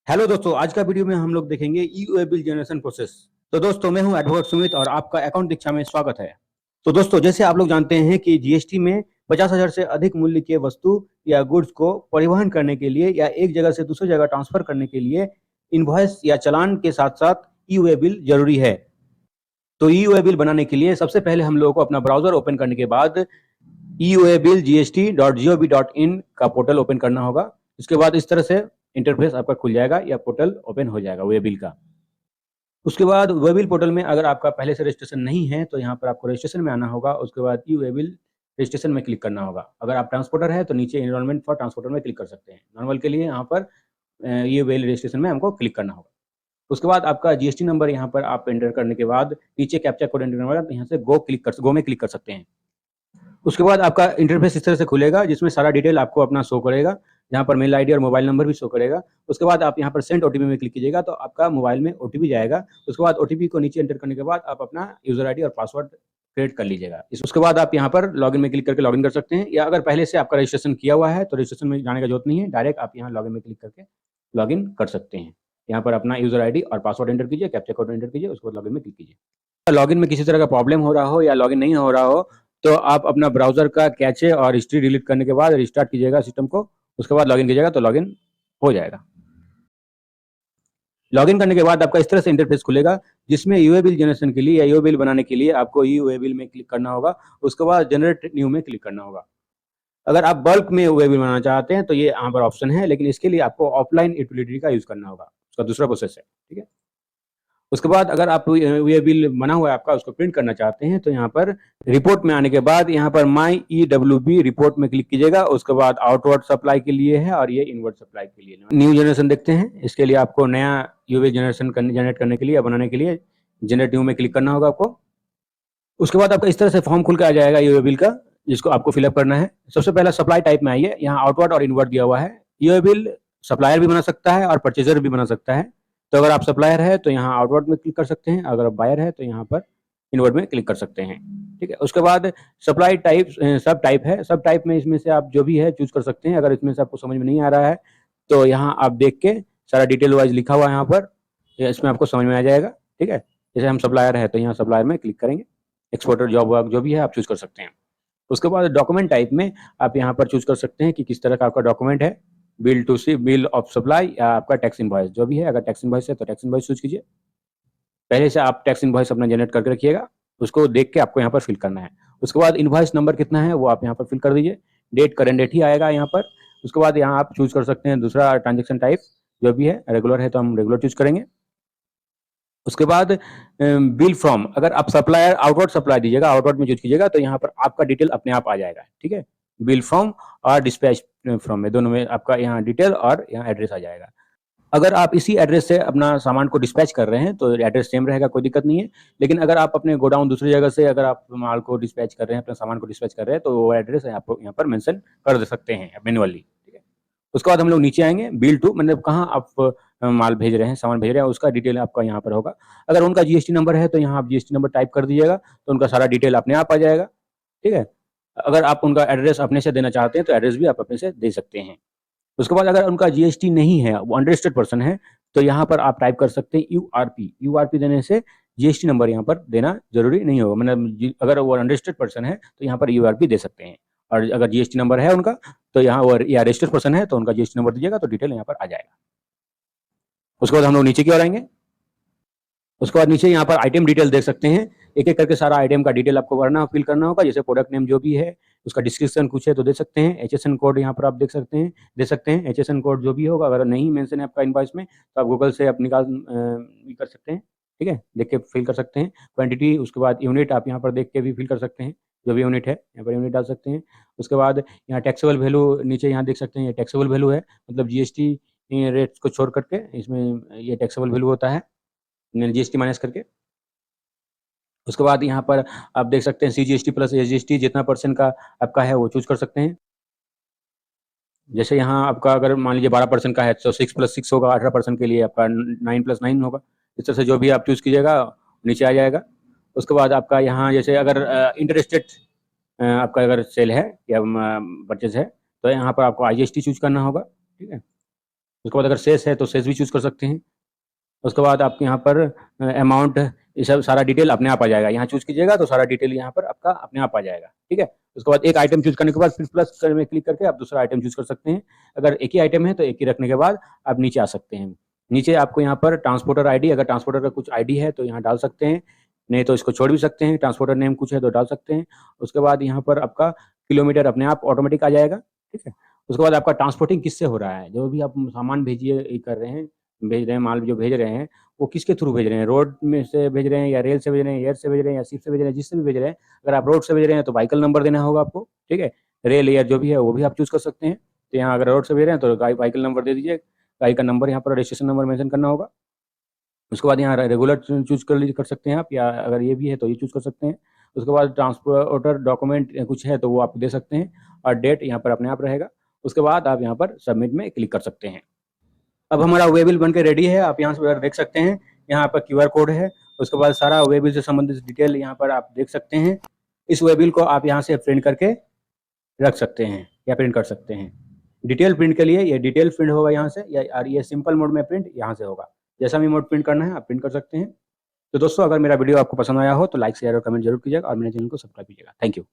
Hello दोस्तों, आज का वीडियो में हम लोग देखेंगे ई बिल जनरेशन प्रोसेस। तो दोस्तों, मैं हूं एडवोकेट सुमित और आपका अकाउंट दीक्षा में स्वागत है। तो दोस्तों, जैसे आप लोग जानते हैं कि जीएसटी में 50,000 से अधिक मूल्य के वस्तु या गुड्स को परिवहन करने के लिए या एक जगह से दूसरी जगह ट्रांसफर करने के लिए इनवॉइस या चालान के साथ साथ ई बिल जरूरी है। तो ई बिल बनाने के लिए सबसे पहले हम लोगों को अपना ब्राउजर ओपन करने के बाद eoabill.gst.gov.in का पोर्टल ओपन करना होगा। इसके बाद इस तरह से इंटरफेस आपका खुल जाएगा या पोर्टल ओपन हो जाएगा वेबिल का। उसके बाद वेबिल पोर्टल में अगर आपका पहले से रजिस्ट्रेशन नहीं है तो यहाँ पर आपको रजिस्ट्रेशन में आना होगा। उसके बाद ई वेबिल रजिस्ट्रेशन में क्लिक करना होगा। अगर आप ट्रांसपोर्टर है तो नीचे एनरोलमेंट फॉर ट्रांसपोर्टर में क्लिक कर सकते हैं। नॉर्मल के लिए यहाँ पर ई वेबिल रजिस्ट्रेशन में हमको क्लिक करना होगा। उसके बाद आपका जीएसटी नंबर यहाँ पर आप एंटर करने के बाद नीचे कैप्चा कोड एंटर करने के बाद यहाँ से गो में क्लिक कर सकते हैं। उसके बाद आपका इंटरफेस इस तरह से खुलेगा जिसमें सारा डिटेल आपको अपना शो करेगा, जहाँ पर मेल आईडी और मोबाइल नंबर भी शो करेगा। उसके बाद आप यहाँ पर सेंड ओटीपी में क्लिक कीजिएगा तो आपका मोबाइल में ओटीपी जाएगा। उसके बाद ओटीपी को नीचे एंटर करने के बाद आप अपना यूजर आईडी और पासवर्ड क्रिएट कर लीजिएगा। उसके बाद आप यहाँ पर लॉगिन में क्लिक करके लॉगिन कर सकते हैं, या अगर पहले से आपका रजिस्ट्रेशन किया हुआ है तो रजिस्ट्रेशन में जाने का जरूरत नहीं है, डायरेक्ट आप यहाँ लॉगिन में क्लिक करके लॉगिन कर सकते हैं। यहाँ पर अपना यूजर आईडी और पासवर्ड एंटर कीजिए, कैप्चा कोड एंटर कीजिए, उसके बाद लॉगिन में क्लिक कीजिए। लॉगिन में किसी तरह का प्रॉब्लम हो रहा हो या लॉगिन नहीं हो रहा हो तो आप अपना ब्राउजर का कैचे और हिस्ट्री डिलीट करने के बाद रिस्टार्ट कीजिएगा सिस्टम को। उसके बाद लॉगिन कीजिएगा तो लॉगिन हो जाएगा। लॉगिन करने के बाद आपका इस तरह से इंटरफेस खुलेगा जिसमें यूए बिल जनरेशन के लिए या यूए बिल बनाने के लिए आपको यूए बिल में क्लिक करना होगा। उसके बाद जनरेट न्यू में क्लिक करना होगा। अगर आप बल्क में यूए बिल बनाना चाहते हैं तो ये यहाँ पर ऑप्शन है, लेकिन इसके लिए आपको ऑफलाइन यूटिलिटी का यूज करना होगा। उसका दूसरा प्रोसेस है, ठीक है। उसके बाद अगर आप ये बिल बना हुआ है आपका, उसको प्रिंट करना चाहते हैं तो यहाँ पर रिपोर्ट में आने के बाद यहाँ पर माई EWB रिपोर्ट में क्लिक कीजिएगा। उसके बाद आउटवर्ड सप्लाई के लिए है और ये इनवर्ड सप्लाई के लिए। न्यू जनरेशन देखते हैं। इसके लिए आपको नया यूवी जनरेशन जनरेट करने के लिए या बनाने के लिए जनरेट न्यू में क्लिक करना होगा आपको। उसके बाद आपका इस तरह से फॉर्म खुल के आ जाएगा यूवी बिल का, जिसको आपको फिलअप करना है। सबसे पहला सप्लाई टाइप में आइए, यहाँ आउटवर्ड और इनवर्ड दिया हुआ है। यूवी बिल सप्लायर भी बना सकता है और परचेजर भी बना सकता है। तो अगर आप सप्लायर है तो यहाँ आउटवर्ड में क्लिक कर सकते हैं, अगर आप बायर है तो यहाँ पर इनवर्ड में क्लिक कर सकते हैं, ठीक है। उसके बाद सप्लाई टाइप सब टाइप है। सब टाइप में इसमें से आप जो भी है चूज कर सकते हैं। अगर इसमें से आपको समझ में नहीं आ रहा है तो यहाँ आप देख के सारा डिटेल वाइज लिखा हुआ है यहाँ पर, इसमें आपको समझ में आ जाएगा, ठीक है। जैसे हम सप्लायर है तो यहाँ सप्लायर में क्लिक करेंगे। एक्सपोर्टर जॉब वर्क जो भी है आप चूज कर सकते हैं। उसके बाद डॉक्यूमेंट टाइप में आप यहाँ पर चूज कर सकते हैं कि किस तरह का आपका डॉक्यूमेंट है। Bill to see, bill of supply या आपका टैक्स इनवॉइस जो भी है। अगर टैक्स इनवॉइस है तो टैक्स इनवॉइस चूज कीजिए। पहले से आप टैक्स इनवॉइस अपना जनरेट करके रखिएगा, उसको देख के आपको यहाँ पर फिल करना है। उसके बाद इनवॉइस नंबर कितना है वो आप यहाँ पर फिल कर दीजिए। डेट करेंट डेट ही आएगा यहाँ पर। उसके बाद यहाँ आप चूज कर सकते हैं दूसरा ट्रांजेक्शन टाइप जो भी है। रेगुलर है तो हम रेगुलर चूज करेंगे। उसके बाद बिल फ्रॉम, अगर आप सप्लायर आउटवर्ड सप्लाई दीजिएगा, आउटवर्ड में चूज कीजिएगा तो यहाँ पर आपका डिटेल अपने आप आ जाएगा, ठीक है। बिल फ्रॉम और डिस्पैच फ्रॉम में दोनों में आपका यहाँ डिटेल और यहाँ एड्रेस आ जाएगा। अगर आप इसी एड्रेस से अपना सामान को डिस्पैच कर रहे हैं तो एड्रेस सेम रहेगा, कोई दिक्कत नहीं है। लेकिन अगर आप अपने गोडाउन दूसरी जगह से अगर आप माल को डिस्पैच कर रहे हैं, अपने सामान को डिस्पैच कर रहे हैं तो वो एड्रेस आप यहाँ पर मेंशन कर दे सकते हैं मैन्युअली, ठीक है। उसके बाद हम लोग नीचे आएंगे। बिल टू मतलब कहाँ आप माल भेज रहे हैं, सामान भेज रहे हैं, उसका डिटेल आपका यहाँ पर होगा। अगर उनका जीएसटी नंबर है तो यहाँ आप जीएसटी नंबर टाइप कर दीजिएगा तो उनका सारा डिटेल अपने आप आ जाएगा, ठीक है। अगर आप उनका एड्रेस अपने से देना चाहते हैं तो एड्रेस भी आप अपने से दे सकते हैं। उसके बाद अगर उनका जीएसटी नहीं है, वो अनरजिस्टर्ड पर्सन है, तो यहाँ पर आप टाइप कर सकते हैं यूआरपी। यूआरपी देने से जीएसटी नंबर यहाँ पर देना जरूरी नहीं होगा। मतलब अगर वो अनरजिस्टर्ड पर्सन है तो यहाँ पर यूआरपी दे सकते हैं, और अगर जीएसटी नंबर है उनका तो यहाँ वो या रजिस्टर्ड पर्सन है तो उनका जीएसटी नंबर दीजिएगा तो डिटेल यहाँ पर आ जाएगा। उसके बाद हम लोग नीचे की ओर आएंगे। उसके बाद नीचे यहाँ पर आइटम डिटेल देख सकते हैं। एक एक करके सारा आइटम का डिटेल आपको भरना फिल करना होगा। जैसे प्रोडक्ट नेम जो भी है, उसका डिस्क्रिप्शन कुछ है तो दे सकते हैं। एचएसएन कोड यहाँ पर आप देख सकते हैं, दे सकते हैं एचएसएन कोड जो भी होगा। अगर नहीं मेंशन है आपका इनवॉइस में तो आप गूगल से आप निकाल कर सकते हैं, ठीक है, देख के फिल कर सकते हैं। क्वांटिटी, उसके बाद यूनिट आप यहाँ पर देख के भी फिल कर सकते हैं, जो भी यूनिट है यहाँ पर यूनिट डाल सकते हैं। उसके बाद यहाँ टैक्सेबल वैल्यू नीचे यहाँ देख सकते हैं, ये टैक्सेबल वैल्यू है, मतलब जीएसटी रेट्स को छोड़ करके इसमें ये टैक्सेबल वैल्यू होता है जीएसटी माइनस करके। उसके बाद यहाँ पर आप देख सकते हैं सीजीएसटी प्लस एसजीएसटी जितना परसेंट का आपका है वो चूज कर सकते हैं। जैसे यहाँ आपका अगर मान लीजिए 12% का है तो 6 + 6 होगा, 18% के लिए आपका 9 + 9 होगा। इस तरह से जो भी आप चूज कीजिएगा नीचे आ जाएगा। उसके बाद आपका यहाँ जैसे अगर इंटरेस्टेड आपका अगर सेल है या परचेज है तो यहाँ पर आपको आईजीएसटी चूज करना होगा, ठीक है। उसके बाद अगर शेष है तो शेष भी चूज़ कर सकते हैं। उसके बाद आपके यहाँ पर अमाउंट, ये सब सारा डिटेल अपने आप आ जाएगा। यहाँ चूज़ कीजिएगा तो सारा डिटेल यहाँ पर आपका अपने आप आ जाएगा, ठीक है। उसके बाद एक आइटम चूज़ करने के बाद फिर प्लस में क्लिक करके आप दूसरा आइटम चूज़ कर सकते हैं। अगर एक ही आइटम है तो एक ही रखने के बाद आप नीचे आ सकते हैं। नीचे आपको यहाँ पर ट्रांसपोर्टर आईडी, अगर ट्रांसपोर्टर का कुछ आईडी है तो यहाँ डाल सकते हैं, नहीं तो इसको छोड़ भी सकते हैं। ट्रांसपोर्टर नेम कुछ है तो डाल सकते हैं। उसके बाद यहाँ पर आपका किलोमीटर अपने आप ऑटोमेटिक आ जाएगा, ठीक है। उसके बाद आपका ट्रांसपोर्टिंग किससे हो रहा है, जो भी आप सामान भेजिए कर रहे हैं, भेज रहे हैं, माल जो भेज रहे हैं वो किसके थ्रू भेज रहे हैं, रोड में से भेज रहे हैं या रेल से भेज रहे हैं, एयर से भेज रहे हैं या शिप से भेज रहे हैं, जिससे भी भेज रहे हैं। अगर आप रोड से भेज रहे हैं तो व्हीकल नंबर देना होगा आपको, ठीक है। रेल, एयर जो भी है वो भी आप चूज़ कर सकते हैं। तो यहाँ अगर रोड से भेज रहे हैं तो व्हीकल नंबर दे दीजिए, गाड़ी का नंबर यहाँ पर रजिस्ट्रेशन नंबर मेंशन करना होगा। उसके बाद यहाँ रेगुलर चूज़ कर सकते हैं आप, या अगर ये भी है तो ये चूज़ कर सकते हैं। उसके बाद ट्रांसपोर्टर डॉक्यूमेंट कुछ है तो वो आप दे सकते हैं, और डेट यहाँ पर अपने आप रहेगा। उसके बाद आप यहाँ पर सबमिट में क्लिक कर सकते हैं। अब हमारा वे बिल बनके रेडी है, आप यहाँ से देख सकते हैं। यहाँ पर QR कोड है। उसके बाद सारा वे बिल से संबंधित डिटेल यहाँ पर आप देख सकते हैं। इस वे बिल को आप यहाँ से प्रिंट करके रख सकते हैं या प्रिंट कर सकते हैं। डिटेल प्रिंट के लिए ये डिटेल प्रिंट होगा यहाँ से, या और ये सिंपल मोड में प्रिंट यहाँ से होगा। जैसा भी मोड प्रिंट करना है आप प्रिंट कर सकते हैं। तो दोस्तों, अगर मेरा वीडियो आपको पसंद आया हो तो लाइक, शेयर और कमेंट जरूर कीजिएगा, और मेरे चैनल को सब्सक्राइब कीजिएगा। Thank you.